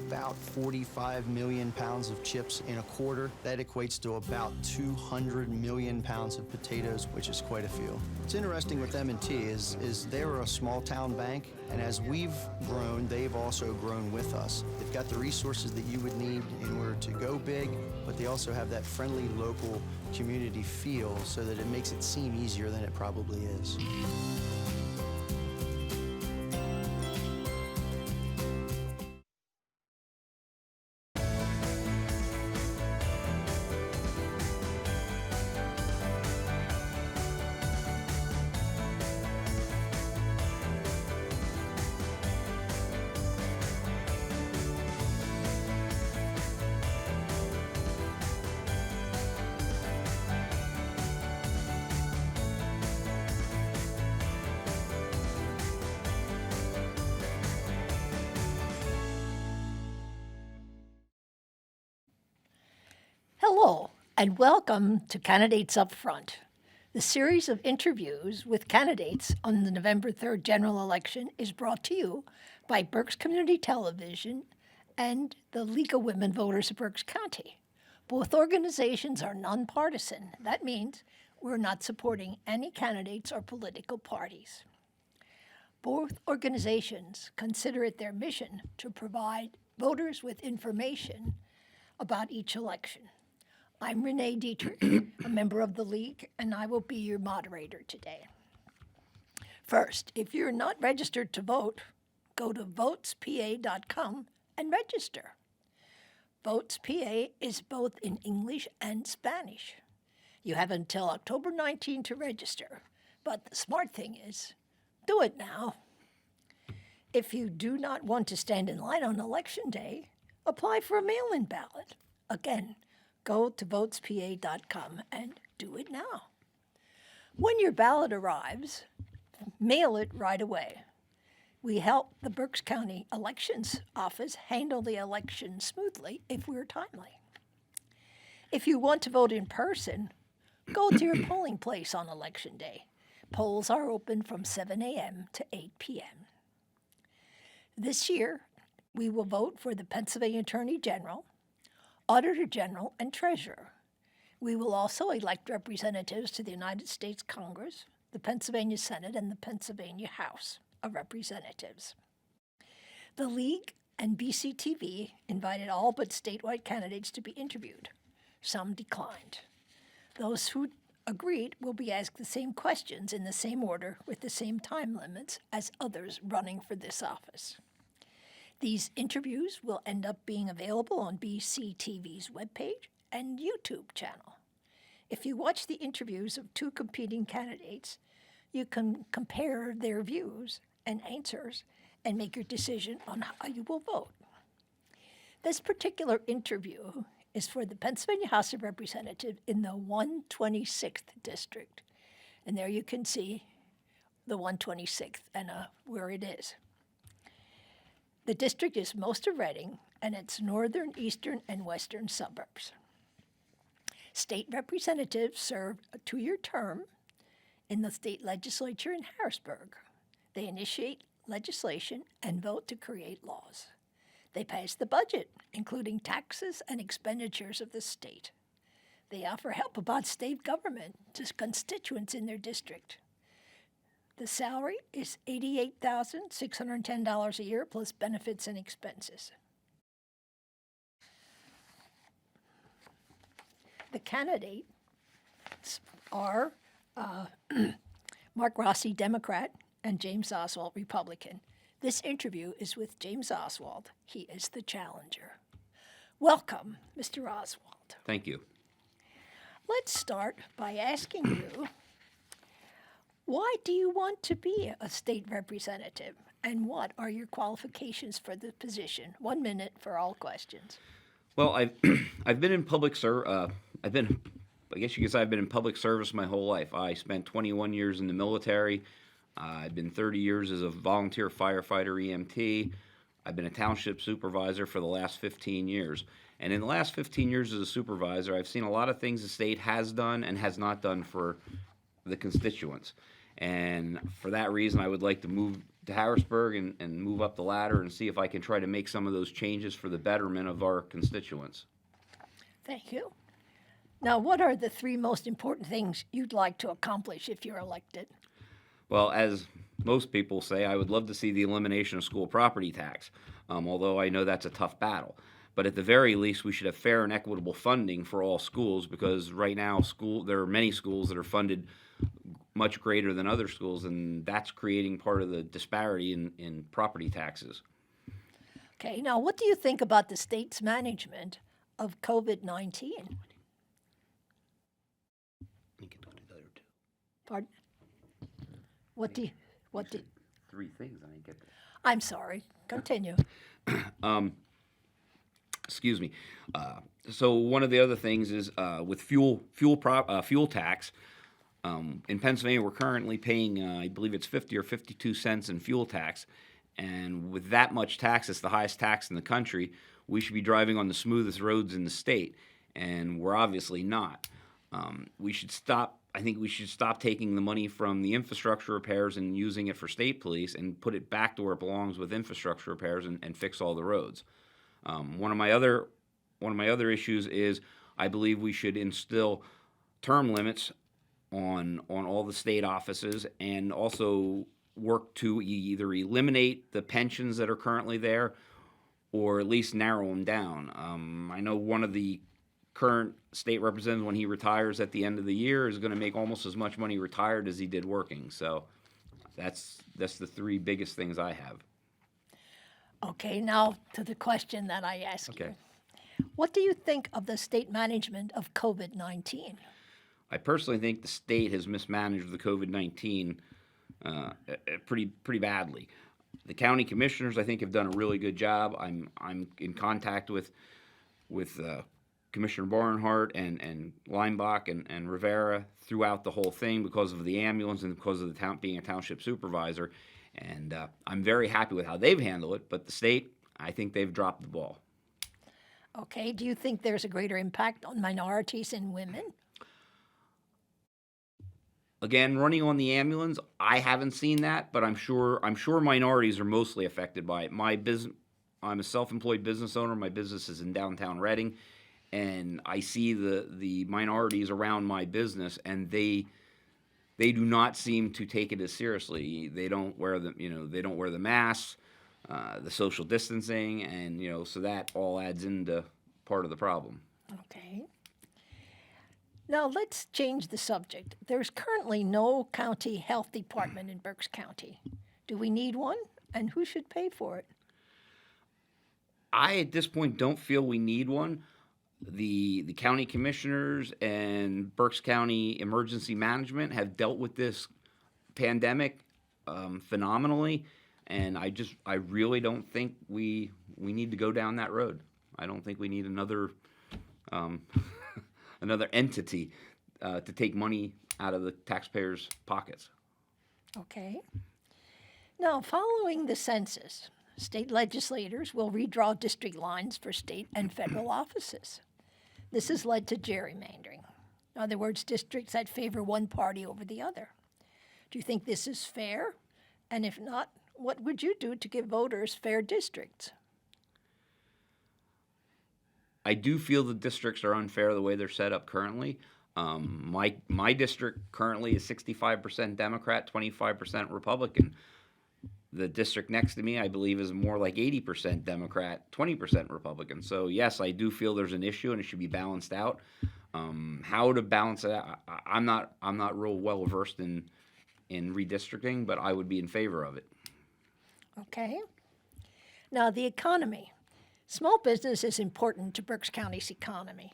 about 45 million pounds of chips in a quarter. That equates to about 200 million pounds of potatoes, which is quite a few. What's interesting with M&T is they're a small town bank, and as we've grown, they've also grown with us. They've got the resources that you would need in order to go big, but they also have that friendly local community feel so that it makes it seem easier than it probably is. Hello, and welcome to Candidates Up Front. The series of interviews with candidates on the November 3rd general election is brought to you by Berks Community Television and the League of Women Voters of Berks County. Both organizations are nonpartisan. That means we're not supporting any candidates or political parties. Both organizations consider it their mission to provide voters with information about each election. I'm Renee Dietrich, a member of the League, and I will be your moderator today. First, if you're not registered to vote, go to votespa.com and register. VotesPA is both in English and Spanish. You have until October 19 to register, but the smart thing is, do it now. If you do not want to stand in line on Election Day, apply for a mail-in ballot. Again, go to votespa.com and do it now. When your ballot arrives, mail it right away. We help the Berks County Elections Office handle the election smoothly if we're timely. If you want to vote in person, go to your polling place on Election Day. Polls are open from 7 a.m. to 8 p.m. This year, we will vote for the Pennsylvania Attorney General, Auditor General, and Treasurer. We will also elect representatives to the United States Congress, the Pennsylvania Senate, and the Pennsylvania House of Representatives. The League and BCTV invited all but statewide candidates to be interviewed. Some declined. Those who agreed will be asked the same questions in the same order with the same time limits as others running for this office. These interviews will end up being available on BCTV's webpage and YouTube channel. If you watch the interviews of two competing candidates, you can compare their views and answers and make your decision on how you will vote. This particular interview is for the Pennsylvania House of Representatives in the 126th District. And there you can see the 126th and where it is. The district is most of Reading and its northern, eastern, and western suburbs. State representatives serve a 2-year term in the state legislature in Harrisburg. They initiate legislation and vote to create laws. They pass the budget, including taxes and expenditures of the state. They offer help about state government to constituents in their district. The salary is $88,610 a year plus benefits and expenses. The candidates are Mark Rossi, Democrat, and James Oswald, Republican. This interview is with James Oswald. He is the challenger. Welcome, Mr. Oswald. Thank you. Let's start by asking you, why do you want to be a state representative, and what are your qualifications for the position? 1 minute for all questions. Well, I've been in public service. I guess you could say I've been in public service my whole life. I spent 21 years in the military. I've been 30 years as a volunteer firefighter EMT. I've been a township supervisor for the last 15 years. And in the last 15 years as a supervisor, I've seen a lot of things the state has done and has not done for the constituents. And for that reason, I would like to move to Harrisburg and move up the ladder and see if I can try to make some of those changes for the betterment of our constituents. Thank you. Now, what are the three most important things you'd like to accomplish if you're elected? Well, as most people say, I would love to see the elimination of school property tax, although I know that's a tough battle. But at the very least, we should have fair and equitable funding for all schools, because right now there are many schools that are funded much greater than other schools, and that's creating part of the disparity in property taxes. Okay, now what do you think about the state's management of COVID-19? Pardon? What do Three things, I didn't get that. I'm sorry, continue. Excuse me. So one of the other things is with fuel tax. In Pennsylvania, we're currently paying, I believe it's 50 or 52 cents in fuel tax. And with that much tax, it's the highest tax in the country. We should be driving on the smoothest roads in the state, and we're obviously not. We should stop. I think we should stop taking the money from the infrastructure repairs and using it for state police, and put it back to where it belongs with infrastructure repairs and fix all the roads. One of my other issues is I believe we should instill term limits on all the state offices, and also work to either eliminate the pensions that are currently there, or at least narrow them down. I know one of the current state representatives, when he retires at the end of the year, is going to make almost as much money retired as he did working. So that's the three biggest things I have. Okay, now to the question that I asked Okay. you. What do you think of the state management of COVID-19? I personally think the state has mismanaged the COVID-19 pretty badly. The county commissioners, I think, have done a really good job. I'm in contact with Commissioner Barnhart and Leinbach and Rivera throughout the whole thing, because of the ambulance and because of the being a township supervisor. And I'm very happy with how they've handled it. But the state, I think they've dropped the ball. Okay, do you think there's a greater impact on minorities and women? Again, running on the ambulance, I haven't seen that, but I'm sure minorities are mostly affected by it. I'm a self-employed business owner. My business is in downtown Reading, and I see the minorities around my business, and they do not seem to take it as seriously. They don't wear the masks, the social distancing, and so that all adds into part of the problem. Okay. Now let's change the subject. There's currently no county health department in Berks County. Do we need one? And who should pay for it? I, at this point, don't feel we need one. The county commissioners and Berks County Emergency Management have dealt with this pandemic phenomenally, and I really don't think we need to go down that road. I don't think we need another another entity to take money out of the taxpayers' pockets. Okay. Now, following the census, state legislators will redraw district lines for state and federal offices. This has led to gerrymandering. In other words, districts that favor one party over the other. Do you think this is fair? And if not, what would you do to give voters fair districts? I do feel the districts are unfair the way they're set up currently. My district currently is 65% Democrat, 25% Republican. The district next to me, I believe, is more like 80% Democrat, 20% Republican. So yes, I do feel there's an issue and it should be balanced out. How to balance it out, I'm not real well versed in redistricting, but I would be in favor of it. Okay. Now, the economy. Small business is important to Berks County's economy.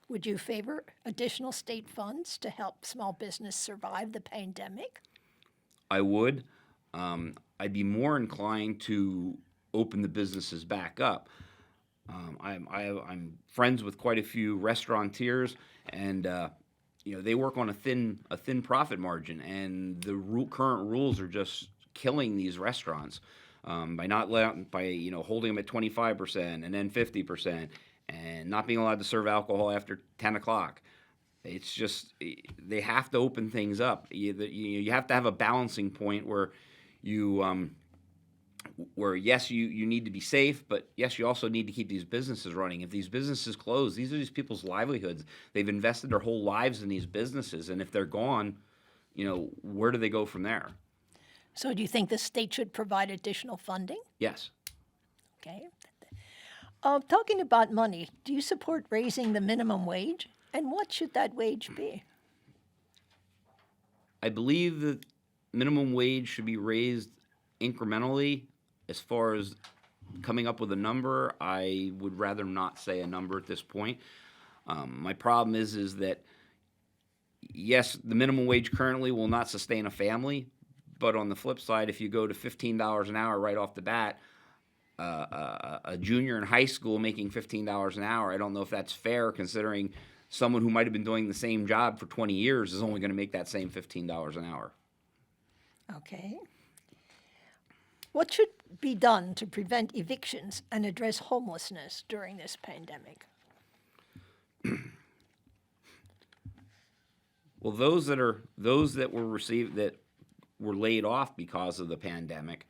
Would you favor additional state funds to help small business survive the pandemic? I would. I'd be more inclined to open the businesses back up. I'm friends with quite a few restaurateurs, and they work on a thin profit margin, and the current rules are just killing these restaurants. By holding them at 25% and then 50%, and not being allowed to serve alcohol after 10 o'clock. It's just, they have to open things up. You have to have a balancing point where you where yes, you need to be safe, but yes, you also need to keep these businesses running. If these businesses close, these are these people's livelihoods. They've invested their whole lives in these businesses, and if they're gone, where do they go from there? So do you think the state should provide additional funding? Yes. Okay. Talking about money, do you support raising the minimum wage? And what should that wage be? I believe that minimum wage should be raised incrementally. As far as coming up with a number, I would rather not say a number at this point. My problem is that yes, the minimum wage currently will not sustain a family, but on the flip side, if you go to $15 an hour right off the bat, a junior in high school making $15 an hour, I don't know if that's fair considering someone who might have been doing the same job for 20 years is only going to make that same $15 an hour. Okay. What should be done to prevent evictions and address homelessness during this pandemic? Well, those that were laid off because of the pandemic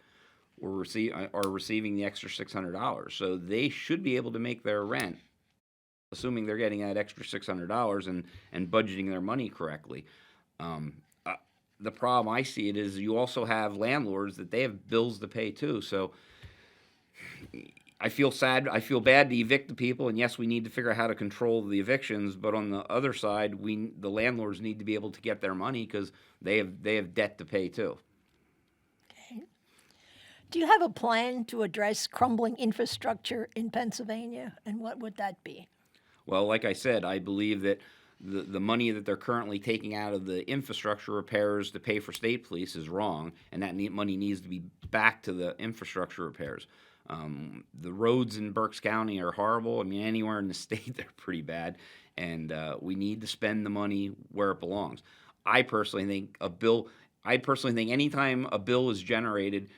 are receiving the extra $600. So they should be able to make their rent, assuming they're getting that extra $600 and budgeting their money correctly. The problem I see it is you also have landlords that they have bills to pay too. So I feel sad. I feel bad to evict the people, and yes, we need to figure out how to control the evictions. But on the other side, the landlords need to be able to get their money because they have debt to pay too. Okay. Do you have a plan to address crumbling infrastructure in Pennsylvania, and what would that be? Well, like I said, I believe that the money that they're currently taking out of the infrastructure repairs to pay for state police is wrong, and that money needs to be back to the infrastructure repairs. The roads in Berks County are horrible. I mean, anywhere in the state, they're pretty bad, and we need to spend the money where it belongs. I personally think anytime a bill is generated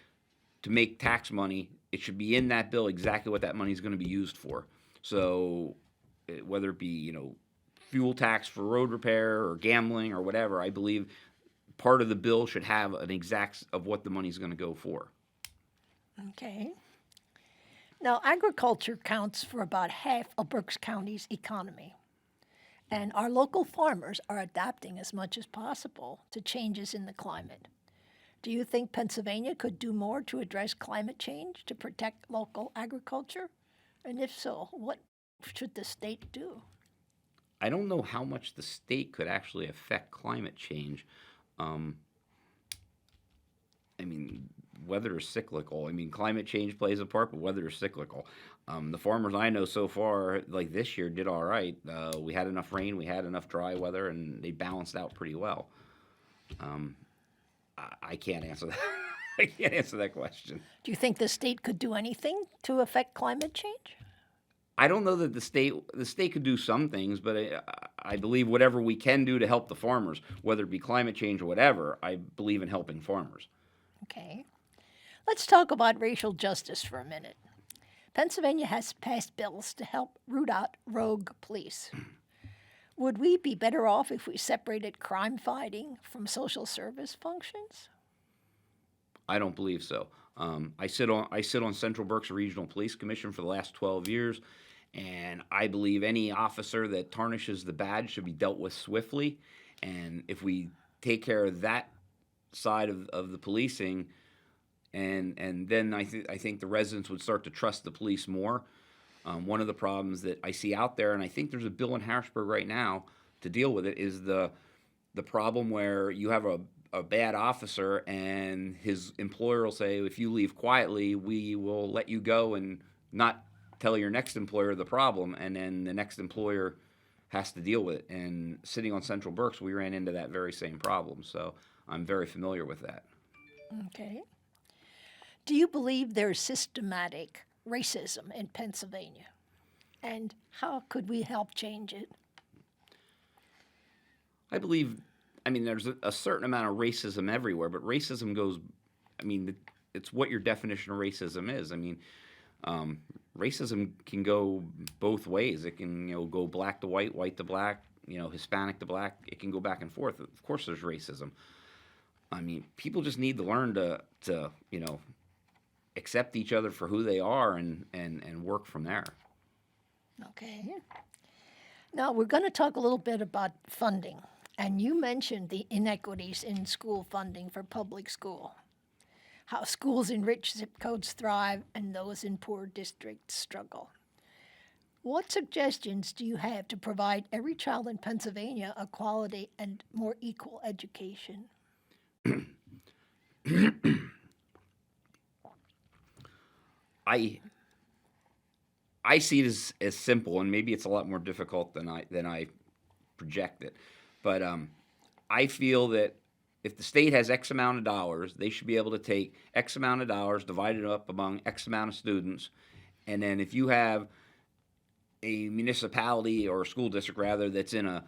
to make tax money, it should be in that bill exactly what that money is going to be used for. So whether it be, fuel tax for road repair or gambling or whatever, I believe part of the bill should have an exact of what the money is going to go for. Okay. Now, agriculture counts for about half of Berks County's economy, and our local farmers are adapting as much as possible to changes in the climate. Do you think Pennsylvania could do more to address climate change to protect local agriculture? And if so, what should the state do? I don't know how much the state could actually affect climate change. Weather is cyclical. Climate change plays a part, but weather is cyclical. The farmers I know so far, like this year, did all right. We had enough rain, we had enough dry weather, and they balanced out pretty well. I can't answer that. I can't answer that question. Do you think the state could do anything to affect climate change? I don't know that the state could do some things, but I believe whatever we can do to help the farmers, whether it be climate change or whatever, I believe in helping farmers. Okay. Let's talk about racial justice for a minute. Pennsylvania has passed bills to help root out rogue police. Would we be better off if we separated crime fighting from social service functions? I don't believe so. I sit on Central Berks Regional Police Commission for the last 12 years, and I believe any officer that tarnishes the badge should be dealt with swiftly. And if we take care of that side of the policing, and then I think the residents would start to trust the police more. One of the problems that I see out there, and I think there's a bill in Harrisburg right now to deal with it, is the problem where you have a bad officer and his employer will say, if you leave quietly, we will let you go and not tell your next employer the problem, and then the next employer has to deal with it. And sitting on Central Berks, we ran into that very same problem, so I'm very familiar with that. Okay. Do you believe there's systematic racism in Pennsylvania? And how could we help change it? I believe, there's a certain amount of racism everywhere, but racism goes, it's what your definition of racism is. Racism can go both ways. It can, go black to white, white to black, Hispanic to black. It can go back and forth. Of course there's racism. People just need to learn to accept each other for who they are and work from there. Okay. Now we're going to talk a little bit about funding. And you mentioned the inequities in school funding for public school. How schools in rich zip codes thrive and those in poor districts struggle. What suggestions do you have to provide every child in Pennsylvania a quality and more equal education? I see it as simple, and maybe it's a lot more difficult than I project it. But I feel that if the state has X amount of dollars, they should be able to take X amount of dollars, divide it up among X amount of students, and then if you have a municipality or a school district rather that's in a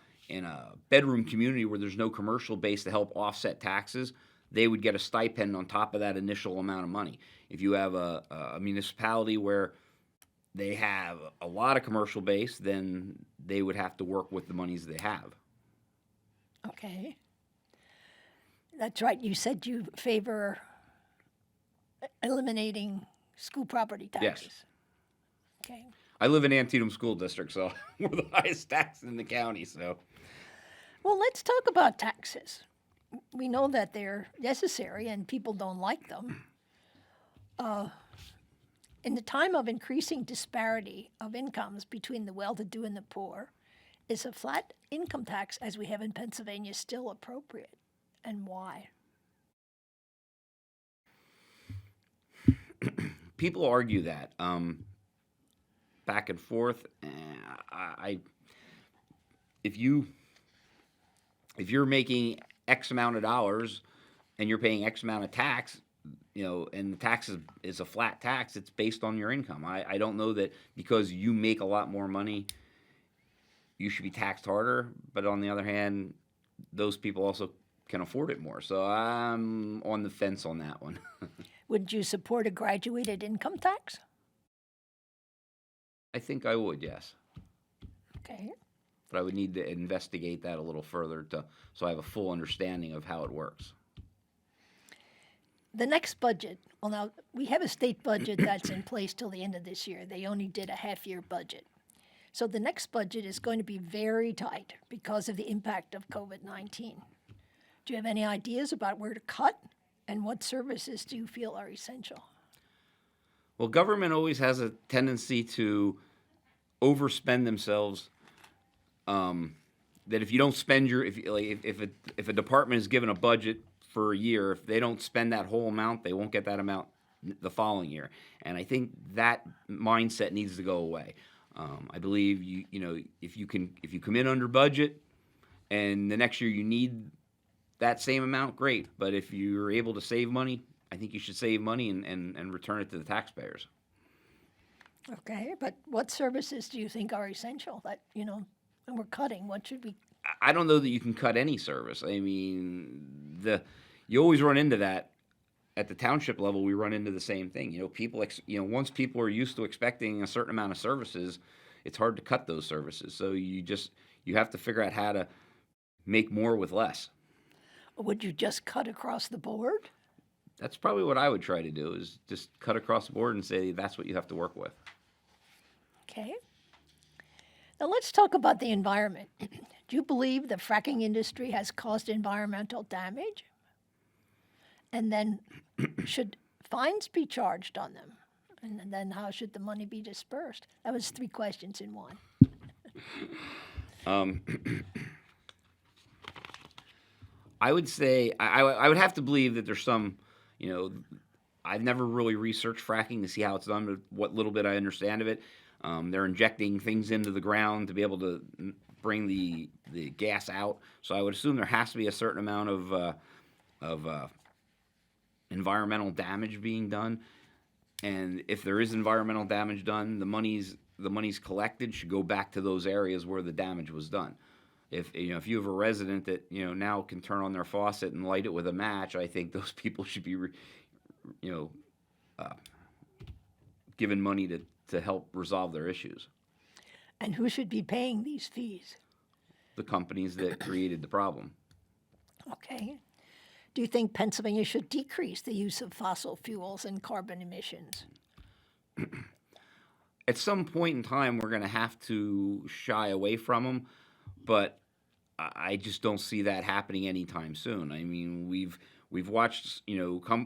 bedroom community where there's no commercial base to help offset taxes, they would get a stipend on top of that initial amount of money. If you have a municipality where they have a lot of commercial base, then they would have to work with the monies they have. Okay. That's right. You said you favor eliminating school property taxes. Yes. Okay. I live in Antietam School District, so we're the highest tax in the county. So, Well, let's talk about taxes. We know that they're necessary and people don't like them. In the time of increasing disparity of incomes between the well-to-do and the poor, is a flat income tax, as we have in Pennsylvania, still appropriate, and why? people argue that back and forth. If you're making X amount of dollars and you're paying X amount of tax, and the tax is a flat tax, it's based on your income. I don't know that because you make a lot more money, you should be taxed harder. But on the other hand, those people also can afford it more. So I'm on the fence on that one. Would you support a graduated income tax? I think I would, yes. Okay. But I would need to investigate that a little further so I have a full understanding of how it works. The next budget, well, now we have a state budget that's in place till the end of this year. They only did a half-year budget. So the next budget is going to be very tight because of the impact of COVID-19. Do you have any ideas about where to cut and what services do you feel are essential? Well, government always has a tendency to overspend themselves. That if you don't spend if a department is given a budget for a year, if they don't spend that whole amount, they won't get that amount the following year. And I think that mindset needs to go away. I believe if you come in under budget and the next year you need that same amount, great. But if you're able to save money, I think you should save money and return it to the taxpayers. Okay, but what services do you think are essential that, when we're cutting, what should we? I don't know that you can cut any service. I mean, you always run into that. At the township level, we run into the same thing. Once people are used to expecting a certain amount of services, it's hard to cut those services. So you have to figure out how to make more with less. Would you just cut across the board? That's probably what I would try to do, is just cut across the board and say that's what you have to work with. Okay. Now let's talk about the environment. Do you believe the fracking industry has caused environmental damage? And then should fines be charged on them? And then how should the money be dispersed? That was 3 questions in one. I would say I would have to believe that there's some, I've never really researched fracking to see how it's done, but what little bit I understand of it, they're injecting things into the ground to be able to bring the gas out. So I would assume there has to be a certain amount of environmental damage being done. And if there is environmental damage done, the monies collected should go back to those areas where the damage was done. If you have a resident that now can turn on their faucet and light it with a match, I think those people should be given money to help resolve their issues. And who should be paying these fees? The companies that created the problem. Okay. Do you think Pennsylvania should decrease the use of fossil fuels and carbon emissions? At some point in time, we're going to have to shy away from them, but I just don't see that happening anytime soon. I mean, we've watched,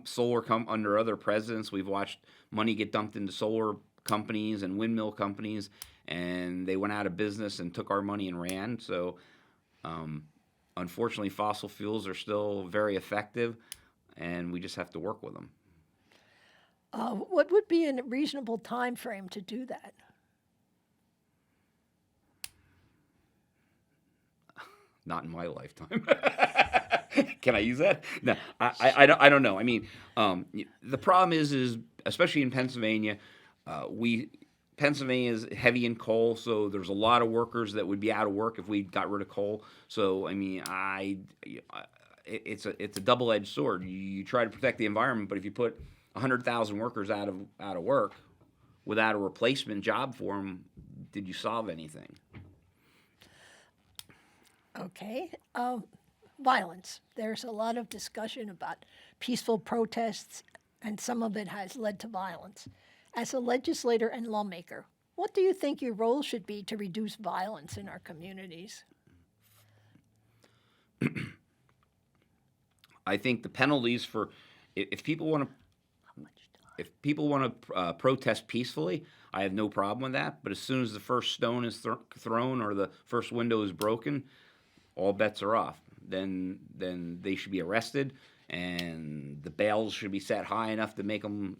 solar come under other presidents. We've watched money get dumped into solar companies and windmill companies, and they went out of business and took our money and ran. So, unfortunately, fossil fuels are still very effective, and we just have to work with them. What would be a reasonable time frame to do that? Not in my lifetime. Can I use that? No, I don't know. I mean, the problem is especially in Pennsylvania, Pennsylvania is heavy in coal, so there's a lot of workers that would be out of work if we got rid of coal. So I mean, it's a double-edged sword. You try to protect the environment, but if you put 100,000 workers out of work without a replacement job for them, did you solve anything? Okay. Violence. There's a lot of discussion about peaceful protests, and some of it has led to violence. As a legislator and lawmaker, what do you think your role should be to reduce violence in our communities? I think the penalties for if people want to protest peacefully, I have no problem with that. But as soon as the first stone is thrown or the first window is broken, all bets are off. Then they should be arrested, and the bails should be set high enough to make them.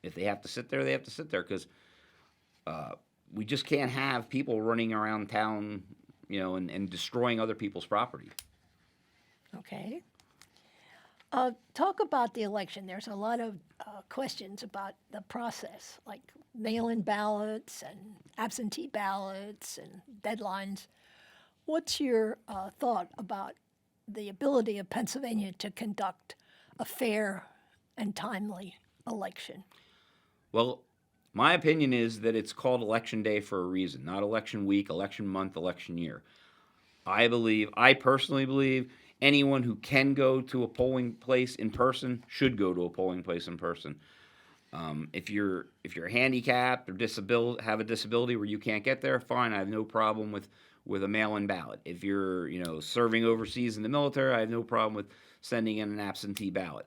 If they have to sit there, they have to sit there, because we just can't have people running around town, and destroying other people's property. Okay. Talk about the election. There's a lot of questions about the process, like mail-in ballots and absentee ballots and deadlines. What's your thought about the ability of Pennsylvania to conduct a fair and timely election? Well, my opinion is that it's called Election Day for a reason, not election week, election month, election year. I personally believe anyone who can go to a polling place in person should go to a polling place in person. If you're handicapped or have a disability where you can't get there, fine. I have no problem with a mail-in ballot. If you're serving overseas in the military, I have no problem with sending in an absentee ballot.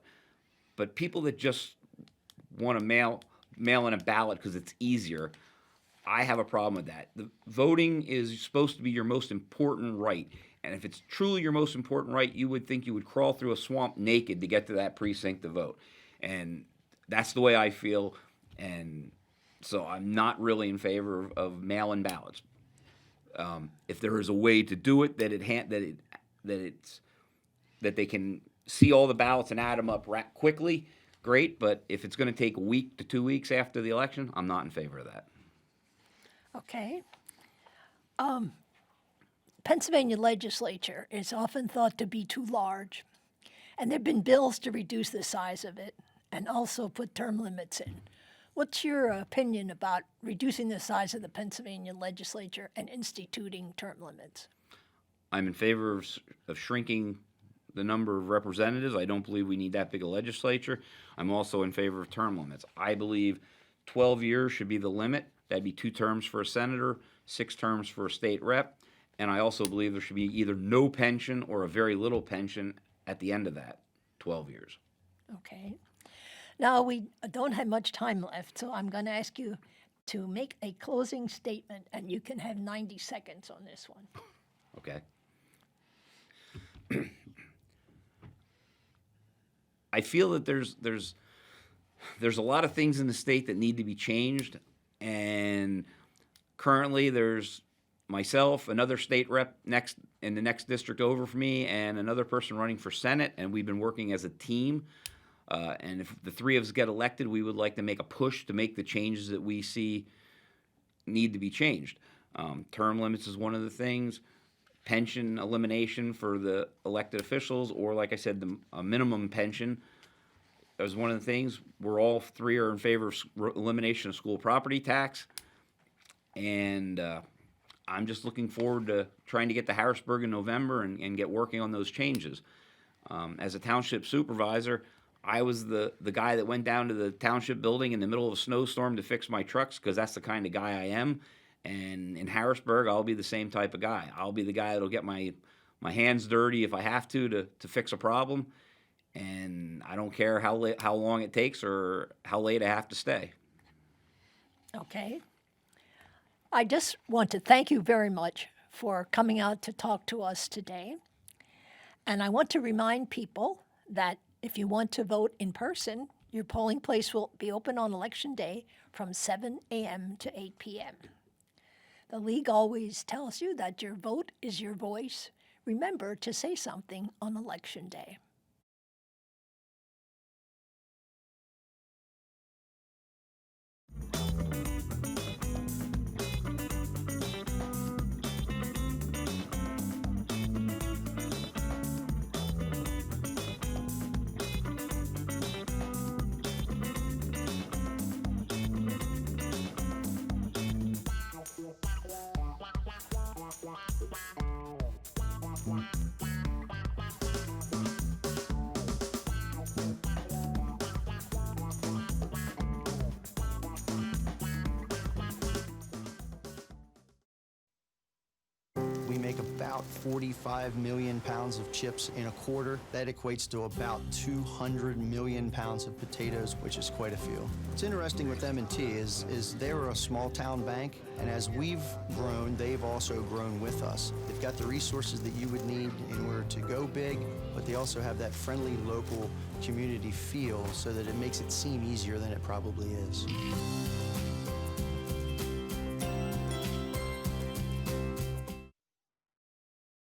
But people that just want to mail in a ballot because it's easier, I have a problem with that. The voting is supposed to be your most important right. And if it's truly your most important right, you would think you would crawl through a swamp naked to get to that precinct to vote. And that's the way I feel. And so I'm not really in favor of mail-in ballots. If there is a way to do it that they can see all the ballots and add them up quickly, great. But if it's going to take a week to 2 weeks after the election, I'm not in favor of that. Okay. Pennsylvania legislature is often thought to be too large, and there have been bills to reduce the size of it and also put term limits in. What's your opinion about reducing the size of the Pennsylvania legislature and instituting term limits? I'm in favor of shrinking the number of representatives. I don't believe we need that big a legislature. I'm also in favor of term limits. I believe 12 years should be the limit. That'd be 2 terms for a senator, 6 terms for a state rep. And I also believe there should be either no pension or a very little pension at the end of that 12 years. Okay. Now, we don't have much time left, so I'm going to ask you to make a closing statement, and you can have 90 seconds on this one. Okay. I feel that there's a lot of things in the state that need to be changed, and currently there's myself, another state rep in the next district over from me, and another person running for Senate, and we've been working as a team. And if the 3 of us get elected, we would like to make a push to make the changes that we see need to be changed. Term limits is one of the things. Pension elimination for the elected officials, or like I said, a minimum pension is one of the things. We're all 3 are in favor of elimination of school property tax. And I'm just looking forward to trying to get to Harrisburg in November and get working on those changes. As a township supervisor, I was the guy that went down to the township building in the middle of a snowstorm to fix my trucks because that's the kind of guy I am. And in Harrisburg, I'll be the same type of guy. I'll be the guy that'll get my hands dirty if I have to fix a problem. And I don't care how long it takes or how late I have to stay. Okay. I just want to thank you very much for coming out to talk to us today. And I want to remind people that if you want to vote in person, your polling place will be open on Election Day from 7 a.m. to 8 p.m. The League always tells you that your vote is your voice. Remember to say something on Election Day. We make about 45 million pounds of chips in a quarter. That equates to about 200 million pounds of potatoes, which is quite a few. What's interesting with M&T is they're a small town bank, and as we've grown, they've also grown with us. They've got the resources that you would need in order to go big, but they also have that friendly local community feel so that it makes it seem easier than it probably is.